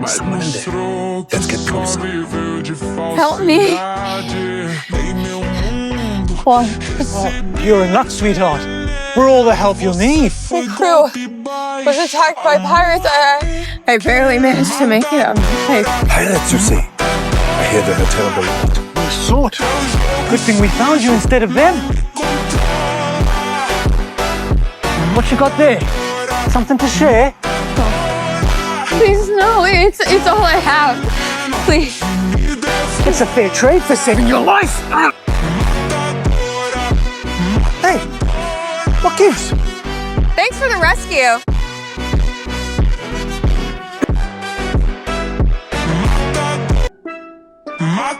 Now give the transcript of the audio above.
someone in there. Let's get closer. Help me. Why? Oh, you're a nut, sweetheart. We're all the help you'll need. My crew was attacked by pirates. I barely managed to make it out. Pirates, you say? I hear they're a terrible lot. We sort. Good thing we found you instead of them. What you got there? Something to share? Please, no. It's all I have. Please. It's a fair trade for saving your life. Hey, what gives? Thanks for the rescue. My